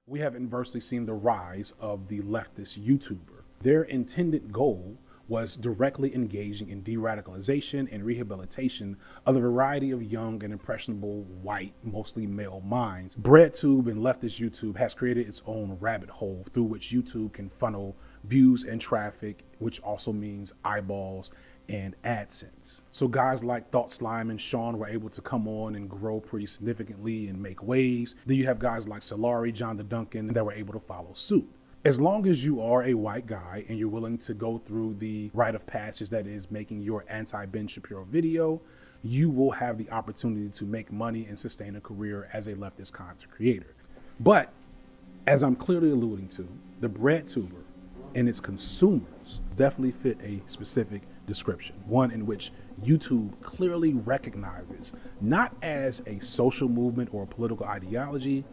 we have inversely seen the rise of the leftist YouTuber. Their intended goal was directly engaging in de-radicalization and rehabilitation of the variety of young and impressionable white, mostly male minds. BreadTube and leftist YouTube has created its own rabbit hole through which YouTube can funnel views and traffic, which also means eyeballs and AdSense. So guys like Thought Slime and Sean were able to come on and grow pretty significantly and make waves. Then you have guys like Solari, John the Duncan that were able to follow suit. As long as you are a white guy and you're willing to go through the rite of passage that is making your anti-Ben Shapiro video, you will have the opportunity to make money and sustain a career as a leftist content creator. But as I'm clearly alluding to, the BreadTuber and its consumers definitely fit a specific description, one in which YouTube clearly recognizes not as a social movement or a political ideology,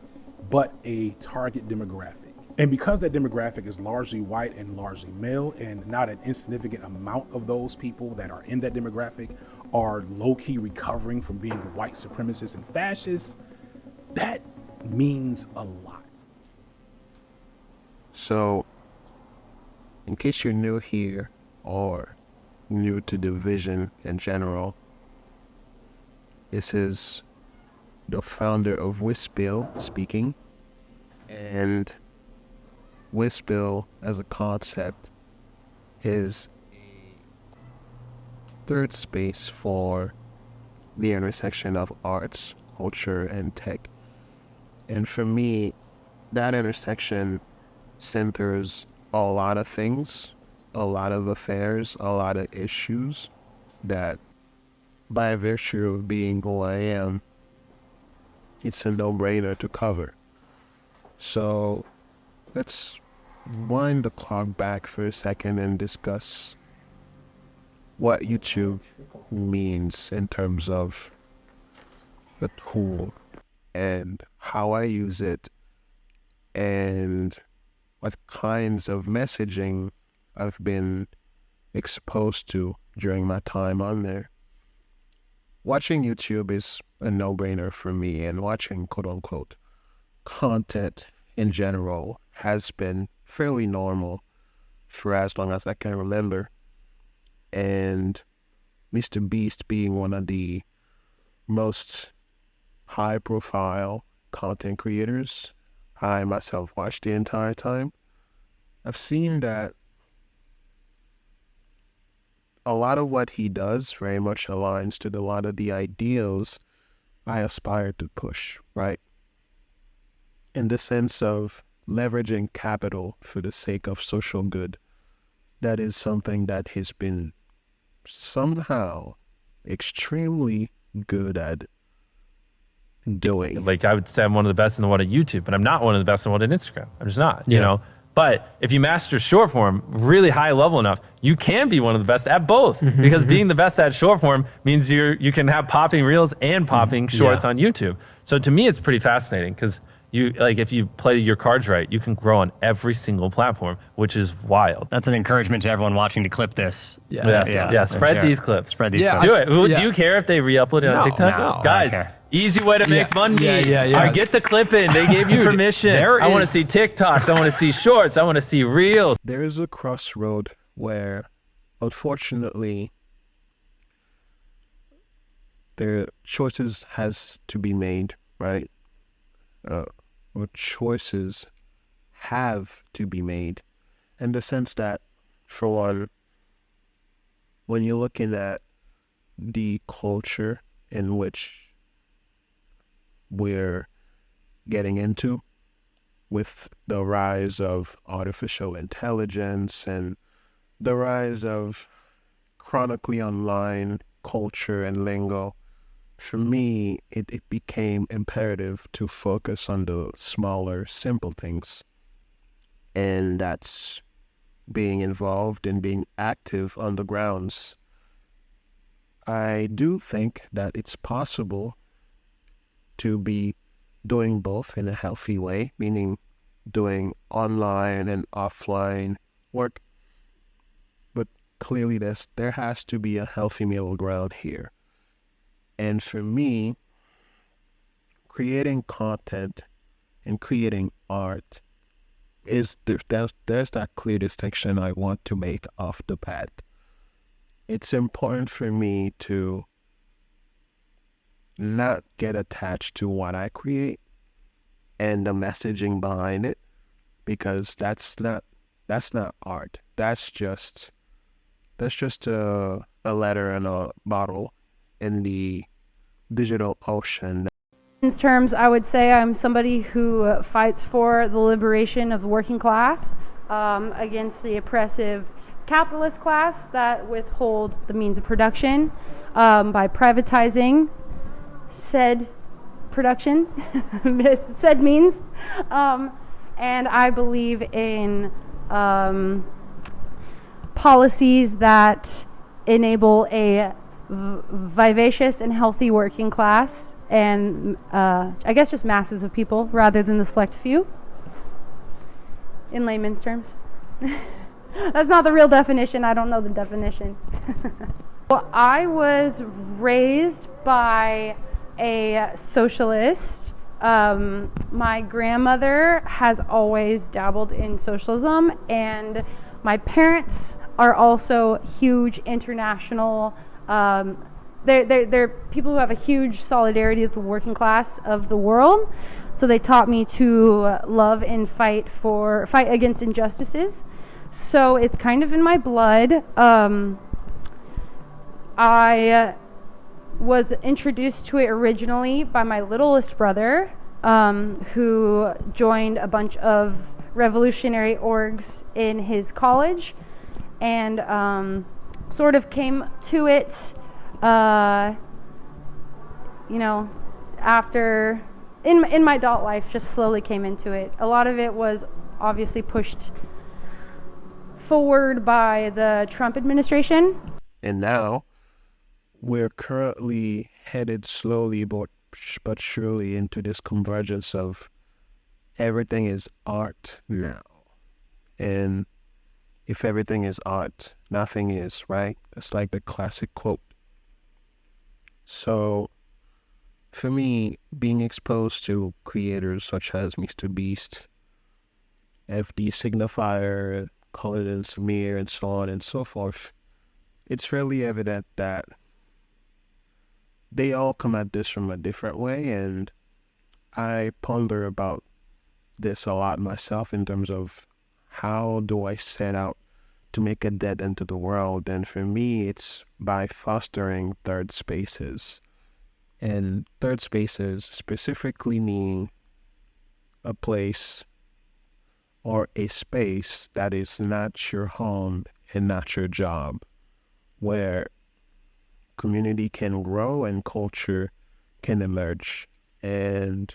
but a target demographic. And because that demographic is largely white and largely male, and not an insignificant amount of those people that are in that demographic are low-key recovering from being white supremacists and fascists, that means a lot. So, in case you're new here or new to the vision in general, this is the founder of Wispill speaking, and Wispill as a concept is a third space for the intersection of arts, culture, and tech. And for me, that intersection centers a lot of things, a lot of affairs, a lot of issues that, by virtue of being who I am, it's a no-brainer to cover. So let's wind the clock back for a second and discuss what YouTube means in terms of the tool and how I use it and what kinds of messaging I've been exposed to during my time on there. Watching YouTube is a no-brainer for me, and watching quote-unquote content in general has been fairly normal for as long as I can remember. And Mr. Beast being one of the most high-profile content creators I myself watched the entire time, I've seen that a lot of what he does very much aligns to a lot of the ideals I aspire to push, right? In the sense of leveraging capital for the sake of social good. That is something that he's been somehow extremely good at doing. Like, I would say I'm one of the best in the world at YouTube, but I'm not one of the best in the world at Instagram. I'm just not, you know? But if you master short form really high level enough, you can be one of the best at both. Because being the best at short form means you can have popping reels and popping shorts on YouTube. So to me, it's pretty fascinating because if you play your cards right, you can grow on every single platform, which is wild. That's an encouragement to everyone watching to clip this. Spread these clips. Spread these clips. Do it. Do you care if they re-upload it on TikTok? No, Guys, easy way to make money. Get the clip in. They gave you permission. I want to see TikToks. I want to see shorts. I want to see reels. There is a crossroad where, unfortunately, their choices has to be made, right? Or choices have to be made, in the sense that, for one, when you're looking at the culture in which we're getting into with the rise of artificial intelligence and the rise of chronically online culture and lingo, for me, it became imperative to focus on the smaller, simple things. And that's being involved and being active on the grounds. I do think that it's possible to be doing both in a healthy way, meaning doing online and offline work. But clearly there has to be a healthy middle ground here. And for me, creating content and creating art is there's that clear distinction I want to make off the bat. It's important for me to not get attached to what I create and the messaging behind it, because that's not art. That's just a letter and a bottle in the digital ocean. In terms, I would say I'm somebody who fights for the liberation of the working class against the oppressive capitalist class that withhold the means of production by privatizing said production, said means. And I believe in policies that enable a vivacious and healthy working class, and I guess just masses of people rather than the select few, in layman's terms. That's not the real definition. I don't know the definition. Well, I was raised by a socialist. My grandmother has always dabbled in socialism, and my parents are also huge international. They're people who have a huge solidarity with the working class of the world. So they taught me to love and fight against injustices. So it's kind of in my blood. I was introduced to it originally by my littlest brother, who joined a bunch of revolutionary orgs in his college, and sort of came to it, after in my adult life, just slowly came into it. A lot of it was obviously pushed forward by the Trump administration. And now we're currently headed slowly but surely into this convergence of everything is art now. And if everything is art, nothing is, right? It's like the classic quote. So for me, being exposed to creators such as Mr. Beast, FD Signifier, Khalid and Samir, and so on and so forth, it's fairly evident that they all come at this from a different way, and I ponder about this a lot myself in terms of how do I set out to make a dent into the world. And for me, it's by fostering third spaces. And third spaces specifically mean a place or a space that is not your home and not your job, where community can grow and culture can emerge. And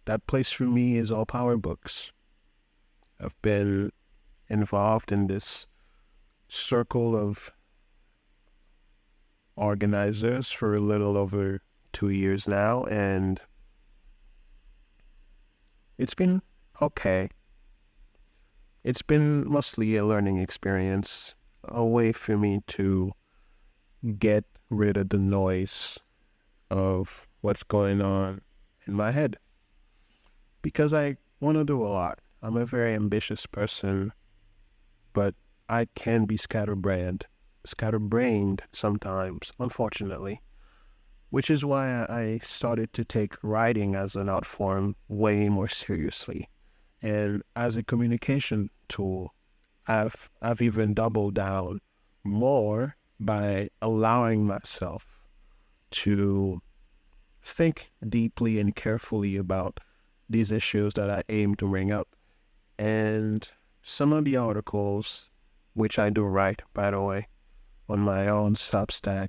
that place for me is All Power Books. I've been involved in this circle of organizers for a little over 2 years now, and it's been okay. It's been mostly a learning experience, a way for me to get rid of the noise of what's going on in my head, because I want to do a lot. I'm a very ambitious person, but I can be scatterbrained sometimes, unfortunately, which is why I started to take writing as an art form way more seriously. And as a communication tool, I've even doubled down more by allowing myself to think deeply and carefully about these issues that I aim to bring up. And some of the articles, which I do write, by the way, on my own Substack,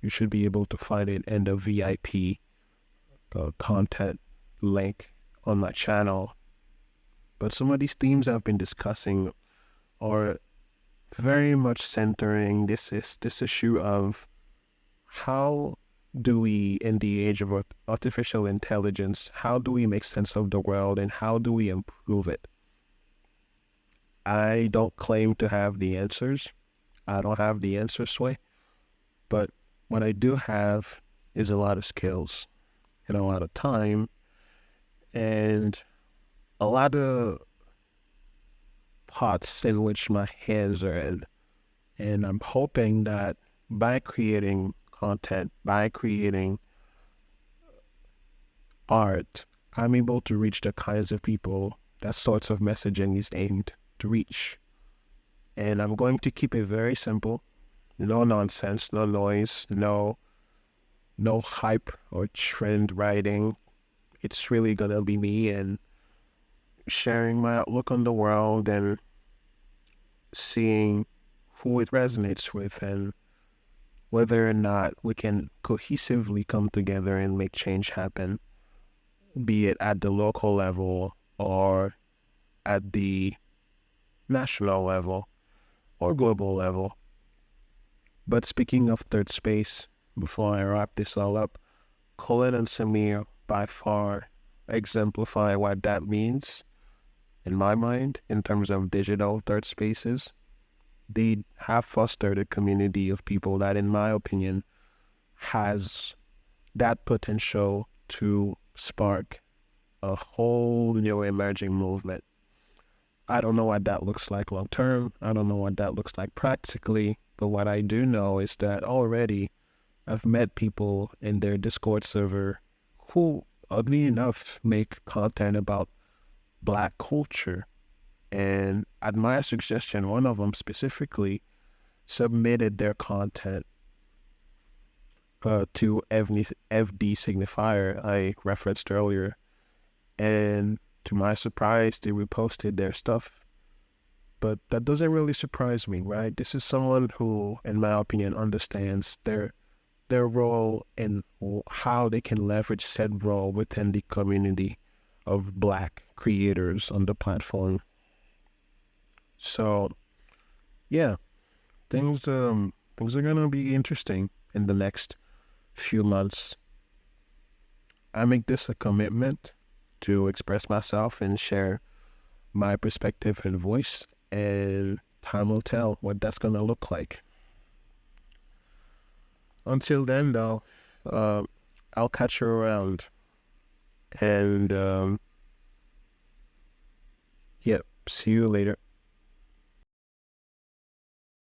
you should be able to find it in the VIP content link on my channel. But some of these themes I've been discussing are very much centering this issue of how do we, in the age of artificial intelligence, how do we make sense of the world and how do we improve it? I don't claim to have the answers. I don't have the answer, Sway. But what I do have is a lot of skills and a lot of time and a lot of pots in which my hands are in. And I'm hoping that by creating content, by creating art, I'm able to reach the kinds of people that sorts of messaging is aimed to reach. And I'm going to keep it very simple. No nonsense, no noise, no hype or trend writing. It's really gonna be me and sharing my outlook on the world and seeing who it resonates with and whether or not we can cohesively come together and make change happen, be it at the local level or at the national level or global level. But speaking of third space, before I wrap this all up, Colin and Samir by far exemplify what that means in my mind in terms of digital third spaces. They have fostered a community of people that, in my opinion, has that potential to spark a whole new emerging movement. I don't know what that looks like long term. I don't know what that looks like practically. But what I do know is that already I've met people in their Discord server who, oddly enough, make content about Black culture. And at my suggestion, one of them specifically submitted their content to FD Signifier I referenced earlier. And to my surprise, they reposted their stuff. But that doesn't really surprise me, right? This is someone who, in my opinion, understands their role and how they can leverage said role within the community of Black creators on the platform. So, yeah, things are gonna be interesting in the next few months. I make this a commitment to express myself and share my perspective and voice, and time will tell what that's gonna look like. Until then, though, I'll catch you around, and yeah, see you later.